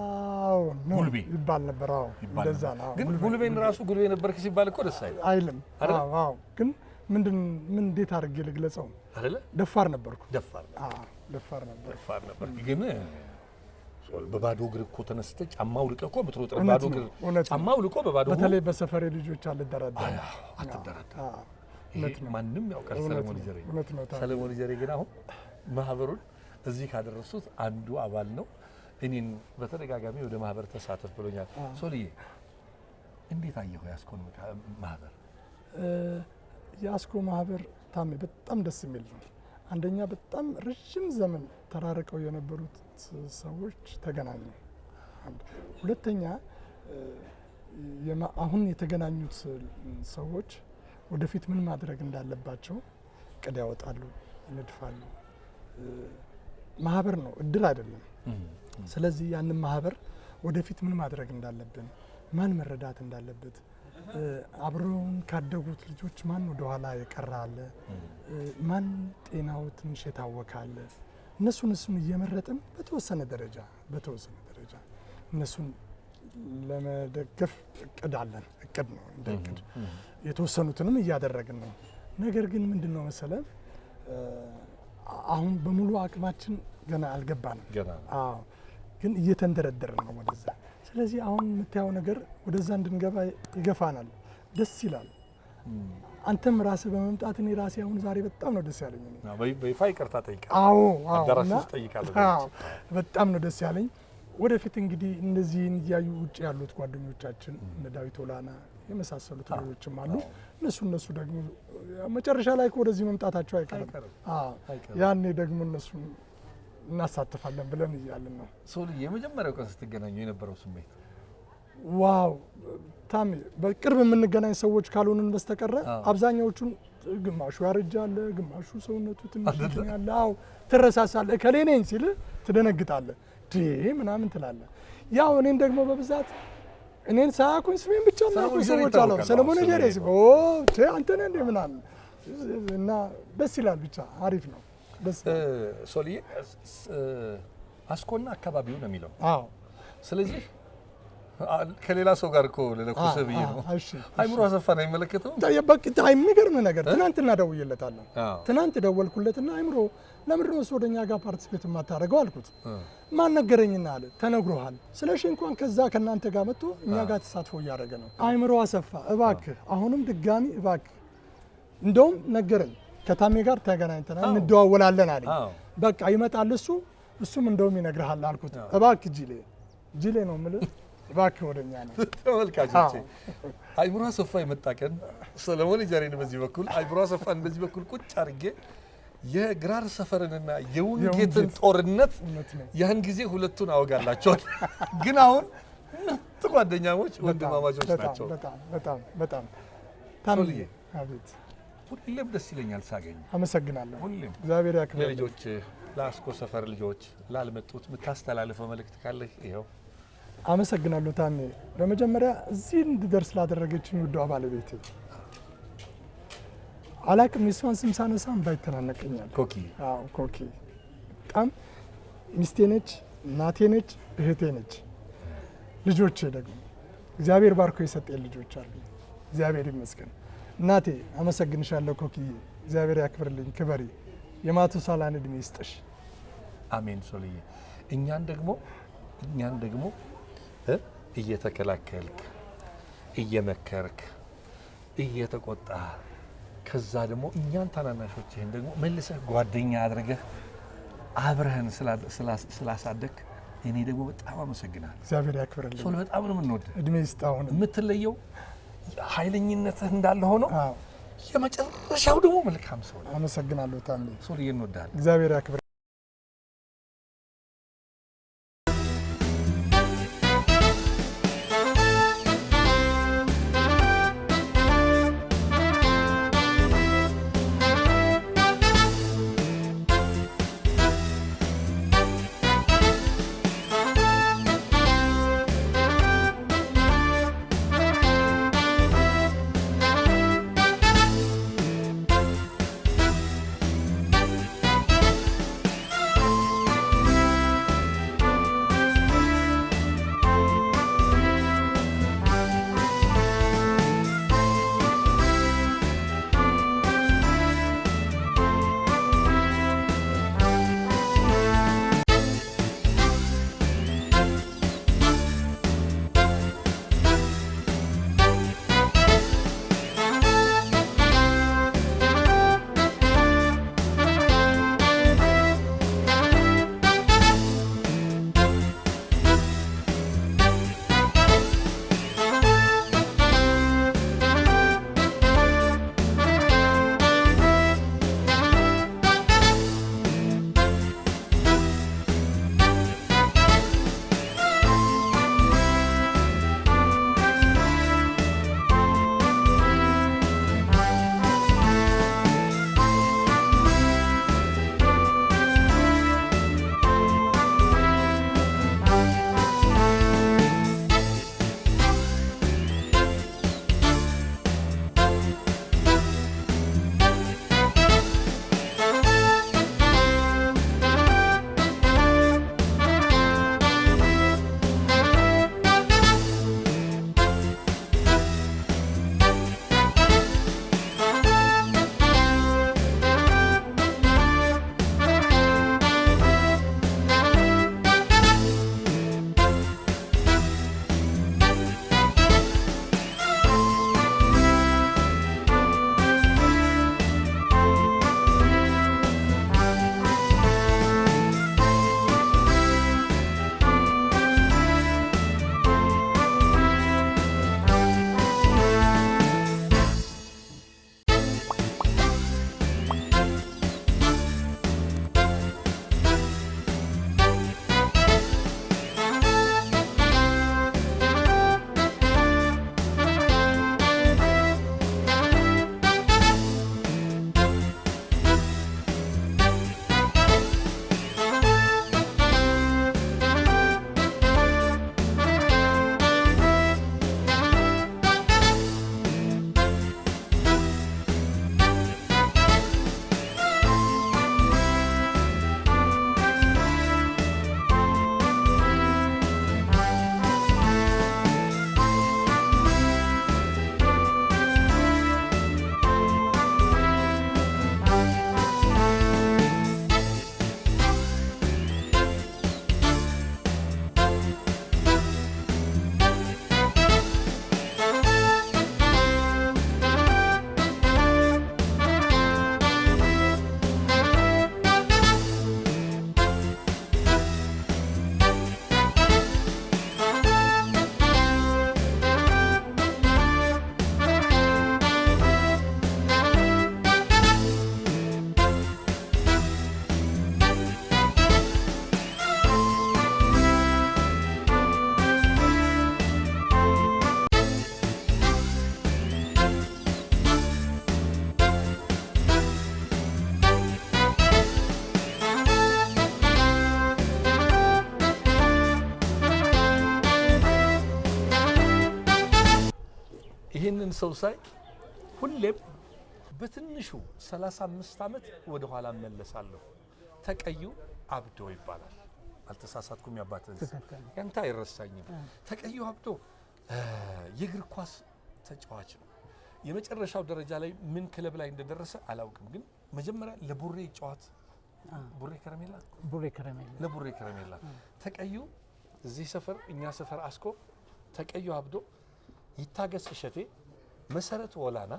ጉልቤ ይባል ነበር። አዎ እንደዛ ነው። ግን ጉልቤን ራሱ ጉልቤ ነበር ሲባል እኮ ደስ አይልም። አዎ ግን ምን እንዴት አድርጌ ልግለጸው አይደለ? ደፋር ነበርኩ። ደፋር ነበር ግን በባዶ እግር እኮ ተነስተ ጫማው ልቀህ እኮ ብትሮጥ ባዶ እግር ጫማው ልቆ በባዶ በተለይ በሰፈሬ ልጆች አልደራደር። ማንም ያውቃል ሰለሞን ጀሬ። ሰለሞን ጀሬ ግን አሁን ማህበሩን እዚህ ካደረሱት አንዱ አባል ነው። እኔን በተደጋጋሚ ወደ ማህበር ተሳተፍ ብሎኛል። ሶልዬ እንዴት አየሁ ያስኮን ማህበር? የአስኮ ማህበር ታሜ በጣም ደስ የሚል ነው። አንደኛ በጣም ረጅም ዘመን ተራርቀው የነበሩት ሰዎች ተገናኙ። ሁለተኛ አሁን የተገናኙት ሰዎች ወደፊት ምን ማድረግ እንዳለባቸው እቅድ ያወጣሉ፣ ይነድፋሉ። ማህበር ነው፣ እድል አይደለም። ስለዚህ ያንን ማህበር ወደፊት ምን ማድረግ እንዳለብን፣ ማን መረዳት እንዳለበት፣ አብረውን ካደጉት ልጆች ማን ወደ ኋላ የቀረ አለ፣ ማን ጤናው ትንሽ የታወከ አለ፣ እነሱን እየመረጥን በተወሰነ ደረጃ እነሱን ለመደገፍ እቅድ አለን። እቅድ ነው እንደ እቅድ የተወሰኑትንም እያደረግን ነው። ነገር ግን ምንድነው መሰለ አሁን በሙሉ አቅማችን ገና አልገባንም። አዎ ግን እየተንደረደርን ነው ወደዛ። ስለዚህ አሁን የምታየው ነገር ወደዛ እንድንገባ ይገፋናል። ደስ ይላል። አንተም ራስህ በመምጣት እኔ ራሴ አሁን ዛሬ በጣም ነው ደስ ያለኝ። በይፋ ይቅርታ ጠይቃለሁ። አዎ አዳራሽ ውስጥ ጠይቃለሁ። በጣም ነው ደስ ያለኝ። ወደፊት እንግዲህ እነዚህን እያዩ ውጭ ያሉት ጓደኞቻችን እነ ዳዊት ኦላና የመሳሰሉት ሌሎችም አሉ። እነሱ ደግሞ መጨረሻ ላይ ወደዚህ መምጣታቸው አይቀርም። ያኔ ደግሞ እነሱን እናሳትፋለን ብለን እያልን ነው። ሶልዬ የመጀመሪያው ቀን ስትገናኙ የነበረው ስሜት? ዋው ታሜ፣ በቅርብ የምንገናኝ ሰዎች ካልሆንን በስተቀረ አብዛኛዎቹን ግማሹ ያረጃለ፣ ግማሹ ሰውነቱ ትንሽ ያለ፣ አዎ ትረሳሳለህ። እከሌ ነኝ ሲል ትደነግጣለህ፣ ምናምን ትላለህ። ያው እኔን ደግሞ በብዛት እኔን ሳያውቁኝ ስሜን ብቻ የሚያውቁኝ ሰዎች አሉ። ሰለሞን ጀሬ አንተ ነህ እንደ ምናምን እና ደስ ይላል። ብቻ አሪፍ ነው። ሶልዬ አስኮና አካባቢው ነው የሚለው። አዎ ስለዚህ ከሌላ ሰው ጋር እኮ ለለኩሰ ብዬ ነው። አይምሮ አሰፋን አይመለከተው? የሚገርም ነገር ትናንትና ደውዬለታለሁ። ትናንት ደወልኩለትና አይምሮ ለምንድን ነው ወደኛ ጋር ፓርቲስፔት የማታደርገው አልኩት። ማን ነገረኝና አለ ተነግሮሃል። ስለሺ እንኳን ከዛ ከእናንተ ጋር መጥቶ እኛ ጋር ተሳትፎ እያደረገ ነው። አይምሮ አሰፋ እባክህ አሁንም ድጋሚ እባክህ፣ እንደውም ነገረኝ ከታሜ ጋር ተገናኝተናል እንደዋወላለን አለኝ። በቃ ይመጣል እሱም እንደውም ይነግርሃል አልኩት። እባክህ ጂሌ ነው የምልህ እባክህ ወደኛ ነው። ተመልካቾቼ አይምሮ አሰፋ የመጣ ቀን ሰለሞን ጀሬን በዚህ በኩል አይምሮ አሰፋን በዚህ በኩል ቁጭ አድርጌ የግራር ሰፈርንና የውንጌትን ጦርነት ያን ጊዜ ሁለቱን አወጋላቸዋል። ግን አሁን ምርጥ ጓደኛሞች ወንድማማቾች ናቸው። በጣም ሶልዬ አቤት፣ ሁሌም ደስ ይለኛል ሳገኝ። አመሰግናለሁ። ሁሌም እግዚአብሔር ያክብር። ለልጆች ለአስኮ ሰፈር ልጆች ላልመጡት የምታስተላልፈው መልእክት ካለ ይኸው። አመሰግናለሁ ታሜ። በመጀመሪያ እዚህ እንድደርስ ላደረገችኝ ውዷ ባለቤቴ አላቅም፣ የሷን ስም ሳነሳም ባይተናነቀኛል። ኮኪ። አዎ ኮኪ በጣም ሚስቴ ነች፣ እናቴ ነች፣ እህቴ ነች። ልጆቼ ደግሞ እግዚአብሔር ባርኮ የሰጠኝ ልጆች አሉ። እግዚአብሔር ይመስገን። እናቴ አመሰግንሻለሁ ኮኪዬ፣ እግዚአብሔር ያክብርልኝ፣ ክበሪ፣ የማቱሳላን እድሜ ይስጥሽ። አሜን። ሶልዬ እኛን ደግሞ እየተከላከልክ እየመከርክ እየተቆጣ ከዛ ደግሞ እኛን ታናናሾችህን ደግሞ መልሰህ ጓደኛ አድርገህ አብረህን ስላሳደግ እኔ ደግሞ በጣም አመሰግናለሁ። እግዚአብሔር ያክብርልኝ። ሶል በጣም ነው የምንወደው። እድሜ ይስጣው። የምትለየው ኃይለኝነትህ እንዳለ ሆኖ የመጨረሻው ደግሞ መልካም ሰው ነው። አመሰግናለሁ ታሜ። ሶል እንወዳለን። እግዚአብሔር ያክብር። ሰው ሳይ ሁሌም በትንሹ 35 ዓመት ወደ ኋላ መለሳለሁ። ተቀዩ አብዶ ይባላል። አልተሳሳትኩም? ያባተን ያንተ አይረሳኝም። ተቀዩ አብዶ የእግር ኳስ ተጫዋች ነው። የመጨረሻው ደረጃ ላይ ምን ክለብ ላይ እንደደረሰ አላውቅም፣ ግን መጀመሪያ ለቡሬ ጨዋት ቡሬ ከረሜላ ለቡሬ ከረሜላ ተቀዩ እዚህ ሰፈር እኛ ሰፈር አስኮ ተቀዩ አብዶ ይታገስ እሸቴ መሰረት ወላና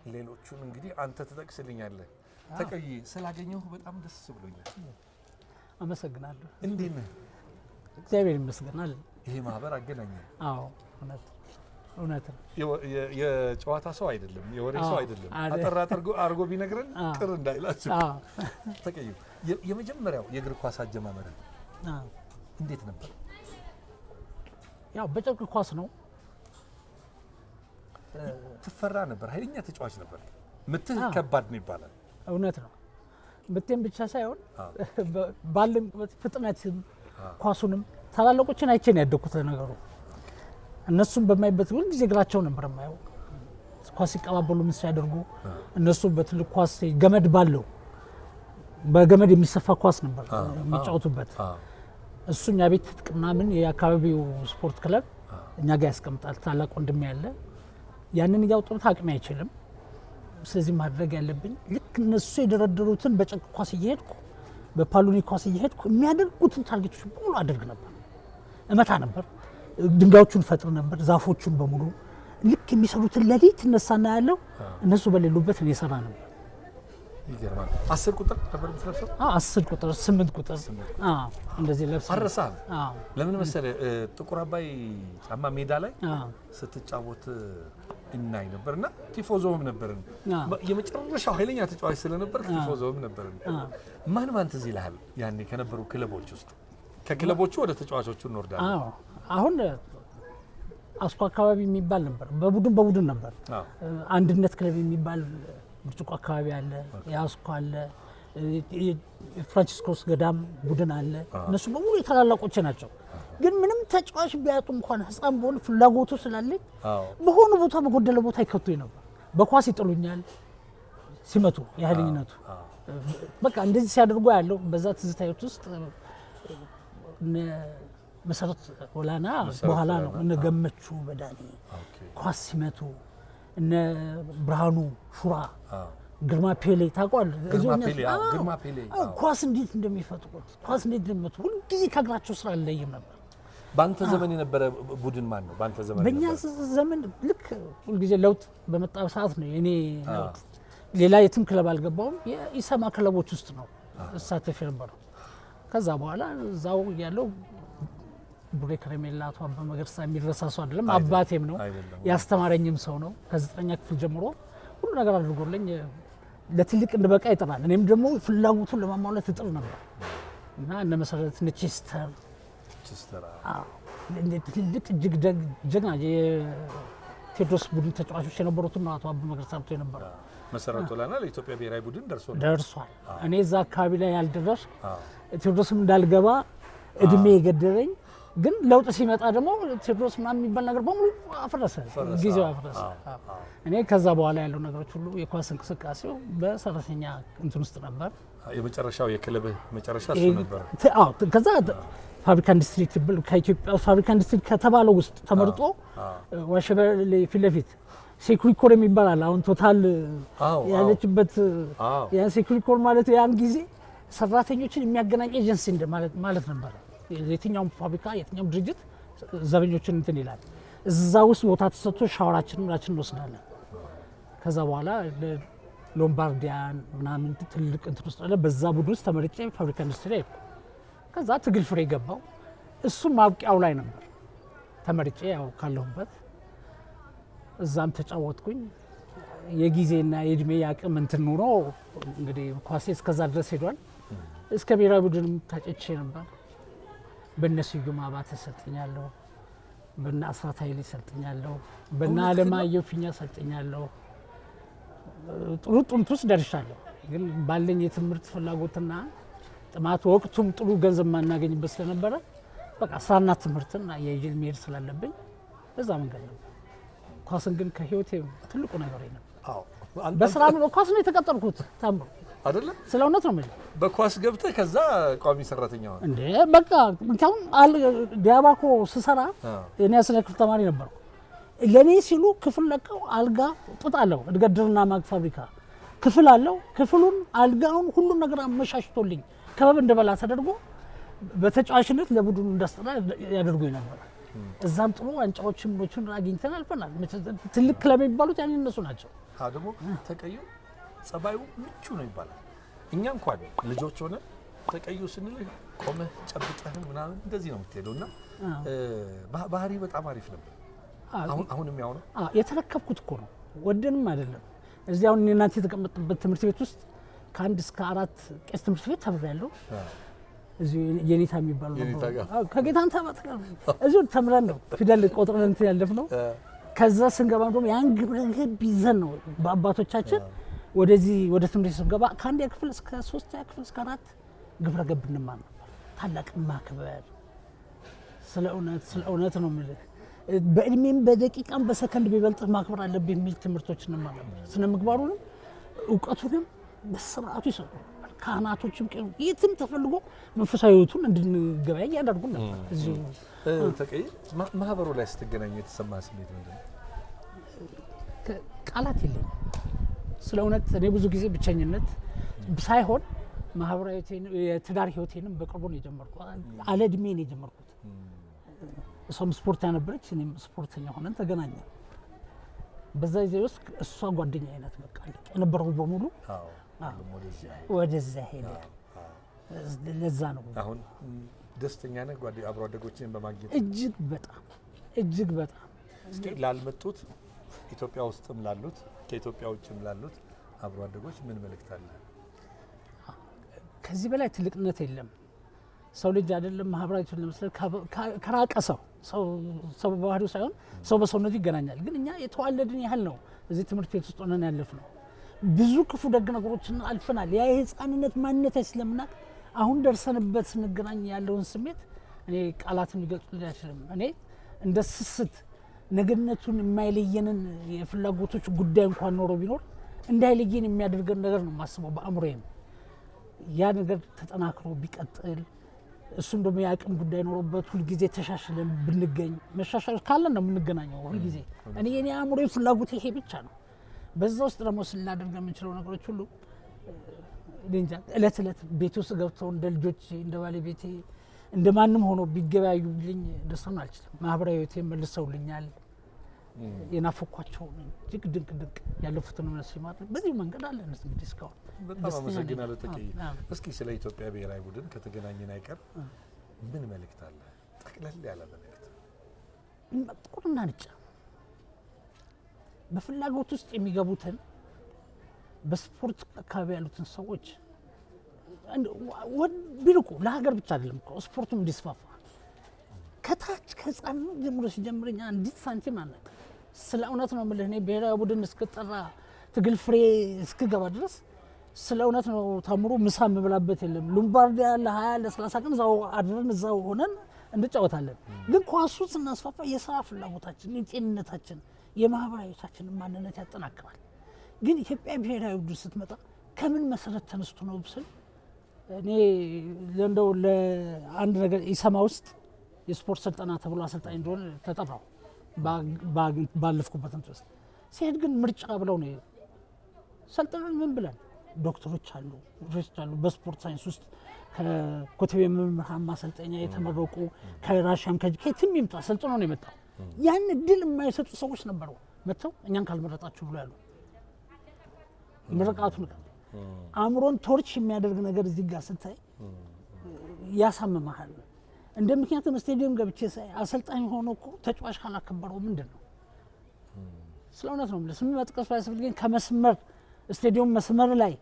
ሌሎቹን እንግዲህ አንተ ትጠቅስልኛለህ። ተቀዩ ስላገኘሁ በጣም ደስ ብሎኛል። አመሰግናለሁ። እንዴት ነህ? እግዚአብሔር ይመስገናል። ይሄ ማህበር አገናኘን። አዎ እውነት ነው። የጨዋታ ሰው አይደለም፣ የወሬ ሰው አይደለም። አጠራ አርጎ ቢነግረን ቅር እንዳይላችሁ። ተቀዩ የመጀመሪያው የእግር ኳስ አጀማመር እንዴት ነበር? ያው በጨርቅ ኳስ ነው። ትፈራ ነበር፣ ኃይለኛ ተጫዋች ነበር። ምትህ ከባድ ነው ይባላል። እውነት ነው። ምቴም ብቻ ሳይሆን ባለም ፍጥነት ኳሱንም ታላላቆችን አይቼ ነው ያደኩት። ለነገሩ እነሱም በማይበት ሁሉ ጊዜ እግራቸው ነበር የማየው። ኳስ ሲቀባበሉ ምን ሲያደርጉ እነሱ በትልቅ ኳስ ገመድ ባለው በገመድ የሚሰፋ ኳስ ነበር የሚጫወቱበት። እሱኛ ቤት ጥቅምና ምን የአካባቢው ስፖርት ክለብ እኛ ጋር ያስቀምጣል። ታላቅ ወንድም ያለ ያንን ያውጡት አቅም አይችልም። ስለዚህ ማድረግ ያለብኝ ልክ እነሱ የደረደሩትን በጨርቅ ኳስ እየሄድኩ በፓሉኒ ኳስ እየሄድኩ የሚያደርጉትን ታርጌቶች በሙሉ አደርግ ነበር። እመታ ነበር፣ ድንጋዮቹን ፈጥር ነበር፣ ዛፎቹን በሙሉ ልክ የሚሰሩትን ለሊት እነሳና ያለው እነሱ በሌሉበት እኔ ሰራ ነበር። ይገርማል። 10 ቁጥር ነበር የምትለብሰው? 10 ቁጥር 8 ቁጥር እንደዚህ ለብሰ አረሳል። ለምን መሰለህ ጥቁር አባይ ጫማ ሜዳ ላይ ስትጫወት እናይ ነበርና ቲፎዞም ነበርን። የመጨረሻው ኃይለኛ ተጫዋች ስለነበር ቲፎዞም ነበርን። ማን ትዝ ይልሃል ያኔ ከነበሩ ክለቦች ውስጥ? ከክለቦቹ ወደ ተጫዋቾቹ እንወርዳለን። አሁን አስኮ አካባቢ የሚባል ነበር፣ በቡድን ነበር። አንድነት ክለብ የሚባል ብርጭቆ አካባቢ አለ፣ የአስኮ አለ፣ ፍራንቺስኮስ ገዳም ቡድን አለ። እነሱ በሙሉ የታላላቆች ናቸው። ግን ምንም ተጫዋች ቢያጡ እንኳን ህፃን በሆነ ፍላጎቱ ስላለኝ በሆነ ቦታ በጎደለ ቦታ ይከቱኝ ነበር። በኳስ ይጥሉኛል ሲመቱ የኃይለኝነቱ በቃ እንደዚህ ሲያደርጉ ያለው በዛ ትዝታዮት ውስጥ መሰረት ወላና በኋላ ነው እነ ገመቹ በዳኒ ኳስ ሲመቱ እነ ብርሃኑ ሹራ ግርማ ፔሌ ታቋል። ግርማ ፔሌ ኳስ እንዴት እንደሚፈጥሩት ኳስ እንዴት እንደሚመቱ ሁሉ ጊዜ ከእግራቸው ስራ አለይም ነበር። ባንተ ዘመን የነበረ ቡድን ማን ነው? ባንተ ዘመን በእኛ ዘመን ልክ ሁሉ ጊዜ ለውጥ በመጣ ሰዓት ነው የኔ ለውጥ። ሌላ የትም ክለብ አልገባውም። የኢሰማ ክለቦች ውስጥ ነው እሳተፍ የነበረው። ከዛ በኋላ እዛው ያለው ቡሬ ከረሜላ አቶ አባ መገርሳ የሚረሳ ሰው አይደለም። አባቴም ነው ያስተማረኝም ሰው ነው። ከ9ኛ ክፍል ጀምሮ ሁሉ ነገር አድርጎልኝ ለትልቅ እንድበቃ ይጥራል። እኔም ደግሞ ፍላጎቱን ለማሟላት እጥር ነበር እና እነ መሰረት እነ ቼስተር ትልቅ እጅግ ጀግና የቴዎድሮስ ቡድን ተጫዋቾች የነበሩትን ነው አቶ አባ መገርሳ አምጥቶ የነበረው። መሰረት ወላና ለኢትዮጵያ ብሔራዊ ቡድን ደርሷል። እኔ እዛ አካባቢ ላይ ያልደረስኩ ቴዎድሮስም እንዳልገባ እድሜ የገደበኝ ግን ለውጥ ሲመጣ ደግሞ ቴዎድሮስ ምናምን የሚባል ነገር በሙሉ አፈረሰ፣ ጊዜው አፈረሰ። እኔ ከዛ በኋላ ያለው ነገሮች ሁሉ የኳስ እንቅስቃሴው በሰራተኛ እንትን ውስጥ ነበር። የመጨረሻው የክለብህ መጨረሻ እሱ ነበር? ከዛ ፋብሪካ ኢንዱስትሪ ከኢትዮጵያ ፋብሪካ ኢንዱስትሪ ከተባለው ውስጥ ተመርጦ ዋሸበሌ ፊት ለፊት ሴኩሪኮር የሚባል አለ። አሁን ቶታል ያለችበት ያ ሴኩሪኮር ማለት ያን ጊዜ ሰራተኞችን የሚያገናኝ ኤጀንሲ ማለት ነበር። የትኛውም ፋብሪካ የትኛውም ድርጅት ዘበኞችን እንትን ይላል። እዛ ውስጥ ቦታ ተሰጥቶ ሻወራችንን እንወስዳለን። ከዛ በኋላ ሎምባርዲያን ምናምን ትልቅ እንትን ውስጥ አለ። በዛ ቡድን ውስጥ ተመርጬ ፋብሪካ ኢንዱስትሪ ሄድኩ። ከዛ ትግል ፍሬ ገባው። እሱም ማብቂያው ላይ ነበር ተመርጬ ያው ካለሁበት እዛም ተጫወትኩኝ። የጊዜና የእድሜ ያቅም እንትን ኖሮ እንግዲህ ኳሴ እስከዛ ድረስ ሄዷል። እስከ ብሔራዊ ቡድንም ታጭቼ ነበር። በእነስዩም አባተ ሰልጥኛለሁ፣ በእነ አስራት ኃይሌ ሰልጥኛለሁ፣ በእነ አለማየሁ ፊኛ ሰልጥኛለሁ። ጥሩ ጥንት ውስጥ ደርሻለሁ። ግን ባለኝ የትምህርት ፍላጎትና ጥማት ወቅቱም ጥሩ ገንዘብ ማናገኝበት ስለነበረ በቃ ስራና ትምህርትን አያይዤ መሄድ ስላለብኝ በዛ መንገድ ነው። ኳስን ግን ከህይወቴ ትልቁ ነገር ነው። አዎ በስራ ነው ኳስ ነው የተቀጠርኩት ታምሩ አይደለ? ስለ እውነት ነው ማለት በኳስ ገብተህ ከዛ ቋሚ ሰራተኛ ሆነ እንዴ? በቃ ምክንያቱም ዲያባኮ ስሰራ እኔ አስራ ክፍል ተማሪ ነበርኩ። ለኔ ሲሉ ክፍል ለቀው አልጋ ጥጥ አለው እድገት ድርና ማግ ፋብሪካ ክፍል አለው። ክፍሉን አልጋውን ሁሉን ነገር አመሻሽቶልኝ ከበብ እንደበላ ተደርጎ በተጫዋችነት ለቡድኑ እንዳስጠራ ያደርጉኝ ነበር። እዛም ጥሩ ዋንጫዎችን ሞችን አግኝተን አልፈናል። ትልቅ ክለብ የሚባሉት ያን እነሱ ናቸው። ደግሞ ተቀዩ ጸባዩ ምቹ ነው ይባላል። እኛ እንኳን ልጆች ሆነ ተቀዩ ስንል ቆመህ ጨብጠህ ምናምን እንደዚህ ነው የምትሄደውና ባህሪ በጣም አሪፍ ነበር። አሁንም ያው ነው የተረከብኩት እኮ ነው ወደንም አይደለም። እዚህ አሁን እናንተ የተቀመጥበት ትምህርት ቤት ውስጥ ከ1 እስከ 4 ቄስ ትምህርት ቤት ተምሬያለሁ። እዚህ የኔታ የሚባሉ ነው ከጌታን ተባተቀ እዚህ ተምረን ነው ፊደል ቆጥረን እንትን ያለፍነው። ከዛ ስንገባ ደግሞ ያን ግብረ ገብ ይዘን ነው በአባቶቻችን ወደዚህ ወደ ትምህርት ስንገባ ከአንድ ክፍል እስከ 3 ክፍል እስከ 4 ግብረ ገብ እንማር ነበር። ታላቅ ማክበር ስለ እውነት ነው የምልህ። በእድሜም በደቂቃም በሰከንድ ቢበልጥ ማክበር አለብህ የሚል ትምህርቶች እንማር ነበር። ስነ ምግባሩንም እውቀቱንም በስርዓቱ ይሰጡ ካህናቶችም የትም ተፈልጎ መንፈሳዊ ህይወቱን እንድንገበያ ያደርጉ ነበር። እዚሁ ተቀይ ማህበሩ ላይ ስትገናኙ የተሰማ ስሜት ምንድን ነው? ቃላት የለኝም። ስለ እውነት እኔ ብዙ ጊዜ ብቸኝነት ሳይሆን ማህበራዊ የትዳር ህይወቴንም በቅርቡ ነው የጀመርኩት። አለ እድሜ ነው የጀመርኩት። እሷም ስፖርት ያነበረች እኔም ስፖርተኛ ሆነን ተገናኘን። በዛ ጊዜ ውስጥ እሷ ጓደኛ አይነት በቃ የነበረው በሙሉ ወደዛ ሄደ። ለዛ ነው አሁን ደስተኛ ነህ አብሮ አደጎችን በማግኘት? እጅግ በጣም እስኪ ላልመጡት ኢትዮጵያ ውስጥም ላሉት ከኢትዮጵያ ውጭም ላሉት አብሮ አደጎች ምን መልእክት አለ? ከዚህ በላይ ትልቅነት የለም። ሰው ልጅ አይደለም ማህበራዊቱን ለመስለት ከራቀ ሰው በባህሪው ሳይሆን ሰው በሰውነቱ ይገናኛል። ግን እኛ የተዋለድን ያህል ነው እዚህ ትምህርት ቤት ውስጥ ሆነን ያለፍነው። ብዙ ክፉ ደግ ነገሮችን አልፈናል። ያ የህፃንነት ማንነት ስለምናውቅ አሁን ደርሰንበት ስንገናኝ ያለውን ስሜት እኔ ቃላትን ሊገልጹልኝ አይችልም። እኔ እንደ ስስት ነገነቱን የማይለየንን የፍላጎቶች ጉዳይ እንኳን ኖሮ ቢኖር እንዳይለየን የሚያደርገን ነገር ነው የማስበው በአእምሮዬም። ያ ነገር ተጠናክሮ ቢቀጥል እሱም ደግሞ የአቅም ጉዳይ ኖሮበት ሁልጊዜ ተሻሽለን ብንገኝ መሻሻል ካለን ነው የምንገናኘው ሁልጊዜ። እኔ የኔ አእምሮዬ ፍላጎት ይሄ ብቻ ነው። በዛ ውስጥ ደግሞ ስናደርግ የምንችለው ነገሮች ሁሉ እንጃ እለት እለት ቤት ውስጥ ገብተው እንደ ልጆች እንደ ባለቤቴ እንደ ማንም ሆኖ ቢገበያዩልኝ ደስታውን አልችልም። ማህበራዊ ህይወቴ መልሰውልኛል። የናፈኳቸው እጅግ ድንቅ ያለፉትን እነሱ ማድረግ በዚህ መንገድ አለ እንግዲህ እስካሁን። በጣም አመሰግናለሁ ተቀይ። እስኪ ስለ ኢትዮጵያ ብሔራዊ ቡድን ከተገናኘን አይቀር ምን መልእክት አለ? ጠቅለል ያለ መልእክት። ጥቁርና ነጭ በፍላጎት ውስጥ የሚገቡትን በስፖርት አካባቢ ያሉትን ሰዎች ቢልቁ ለሀገር ብቻ አይደለም እኮ ስፖርቱም እንዲስፋፋ ከታች ከህፃን ጀምሮ ሲጀምረኛ አንዲት ሳንቲም አናውቅ። ስለ እውነት ነው የምልህ። እኔ ብሔራዊ ቡድን እስክጠራ ትግል ፍሬ እስክገባ ድረስ ስለ እውነት ነው ታምሩ ምሳ የምበላበት የለም። ሉምባርዲያ ለ20 ለ30 ቀን እዛው አድረን እዛው ሆነን እንጫወታለን። ግን ኳሱ ስናስፋፋ የስራ ፍላጎታችን፣ የጤንነታችን፣ የማህበራዊታችንን ማንነት ያጠናክራል። ግን ኢትዮጵያ ብሔራዊ ቡድን ስትመጣ ከምን መሰረት ተነስቶ ነው ብስል እኔ እንደው ለአንድ ነገር ኢሰማ ውስጥ የስፖርት ስልጠና ተብሎ አሰልጣኝ እንደሆነ ተጠራው ባለፍኩበት እንትን ውስጥ ሲሄድ ግን ምርጫ ብለው ነው ሰልጥነን ምን ብለን ዶክተሮች አሉ በስፖርት ሳይንስ ውስጥ ከኮተቤ መምህራን ማሰልጠኛ የተመረቁ ከራሽያም ከየትም ይምጣ ሰልጥኖ ነው የመጣው። ያን እድል የማይሰጡ ሰዎች ነበሩ መጥተው እኛን ካልመረጣችሁ ብሎ ያሉ ምርቃቱን አእምሮን ቶርች የሚያደርግ ነገር እዚህ ጋር ስታይ ያሳምማል። እንደ ምክንያቱም ስቴዲየም ገብቼ ሳይ አሰልጣኝ ሆኖ እኮ ተጫዋች ካላከበረው ምንድን ነው? ስለ እውነት ነው የምልህ። ስም መጥቀስ ባያስፈልገኝ ከመስመር ስቴዲየም መስመር ላይ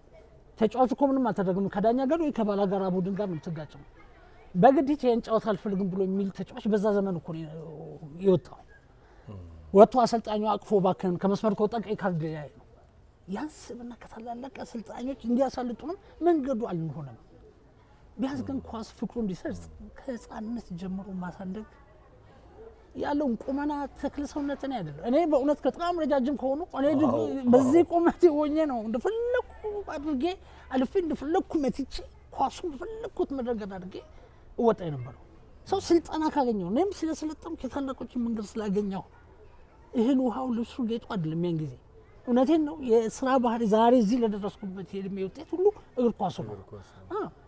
ተጫዋቹ እኮ ምንም አልተደረገም። ከዳኛ ጋር ወይ ከባላጋራ ቡድን ጋር ነው የምትጋጨው። በግድ ይሄን ጨዋታ አልፈልግም ብሎ የሚል ተጫዋች በዛ ዘመን እኮ ነው የወጣው። ወጥቶ አሰልጣኙ አቅፎ ባከን ከመስመር ከወጣ ቀይ ካርድ ያይ ነው። ያንስብና ከታላላቅ አሰልጣኞች እንዲያሳልጡንም መንገዱ አልሆነም። ቢያንስ ግን ኳስ ፍቅሩ እንዲሰርጽ ከህፃንነት ጀምሮ ማሳደግ ያለውን ቁመና ተክለ ሰውነትን አይደለም። እኔ በእውነት በጣም ረጃጅም ከሆኑ እኔ በዚህ ቁመቴ ሆኜ ነው እንደፈለኩ አድርጌ አልፌ እንደፈለኩ መትቼ ኳሱን እንደፈለኩት መደረግ አድርጌ እወጣ የነበረው ሰው ስልጠና ካገኘው እኔም ስለሰለጠንኩ ከታላቆችን መንገድ ስላገኘው እህል ውሃው ልብሱ ጌጡ አይደለም ያን ጊዜ እውነቴን ነው የስራ ባህሪ ዛሬ እዚህ ለደረስኩበት የእድሜ ውጤት ሁሉ እግር ኳሱ ነው።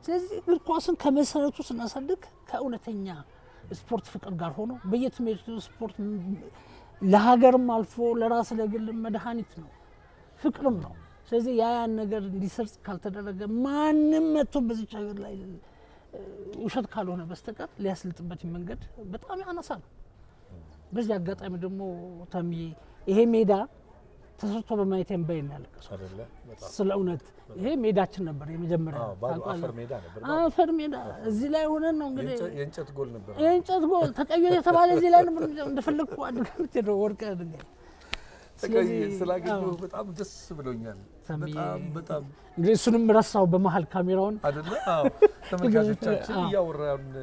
ስለዚህ እግር ኳስን ከመሰረቱ ስናሳድግ ከእውነተኛ ስፖርት ፍቅር ጋር ሆኖ በየትምህርት ስፖርት ለሀገርም አልፎ ለራስ ለግል መድኃኒት ነው ፍቅርም ነው። ስለዚህ ያን ነገር እንዲሰርጽ ካልተደረገ ማንም መጥቶ በዚህ ሀገር ላይ ውሸት ካልሆነ በስተቀር ሊያስልጥበት መንገድ በጣም ያነሳ ነው። በዚህ አጋጣሚ ደግሞ ታሚ ይሄ ሜዳ ተሰርቶ በማየት እንባይ ያለቀሰው አይደለ? ስለ እውነት ይሄ ሜዳችን ነበር የመጀመሪያ አፈር ሜዳ ነበር። አፈር ሜዳ እዚህ ላይ ሆነን ነው እንግዲህ የእንጨት ጎል ነበር። የእንጨት ጎል ተቀየረ የተባለ እዚህ ላይ ነበር እንደፈለኩ አድርገት ነው ወርቀ ድንጋይ ስላገኘሁ በጣም ደስ ብሎኛል። በጣም እንግዲህ እሱንም ረሳው በመሀል ካሜራውን አይደለ? አዎ ተመልካቾቻችን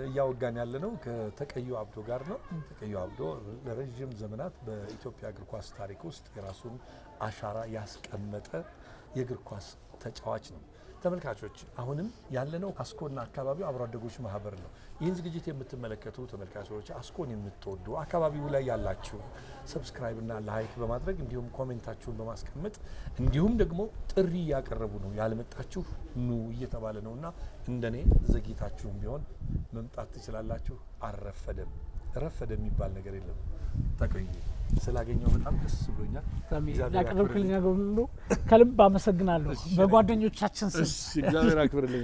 እያወጋን ያለ ነው ከተቀዩ አብዶ ጋር ነው። ተቀዩ አብዶ ለረጅም ዘመናት በኢትዮጵያ እግር ኳስ ታሪክ ውስጥ የራሱን አሻራ ያስቀመጠ የእግር ኳስ ተጫዋች ነው። ተመልካቾች አሁንም ያለነው አስኮና አካባቢው አብሮ አደጎች ማህበር ነው። ይህን ዝግጅት የምትመለከቱ ተመልካቾች አስኮን የምትወዱ አካባቢው ላይ ያላችሁ ሰብስክራይብ እና ላይክ በማድረግ እንዲሁም ኮሜንታችሁን በማስቀመጥ እንዲሁም ደግሞ ጥሪ እያቀረቡ ነው። ያልመጣችሁ ኑ እየተባለ ነውና እንደኔ ዘግይታችሁም ቢሆን መምጣት ትችላላችሁ። አረፈደም ረፈደ የሚባል ነገር የለም። ተቀይ ስላገኘው በጣም ደስ ብሎኛል። ያቀረብክልኝ ነገር ሁሉ ከልብ አመሰግናለሁ በጓደኞቻችን ስም። እግዚአብሔር አክብርልኝ።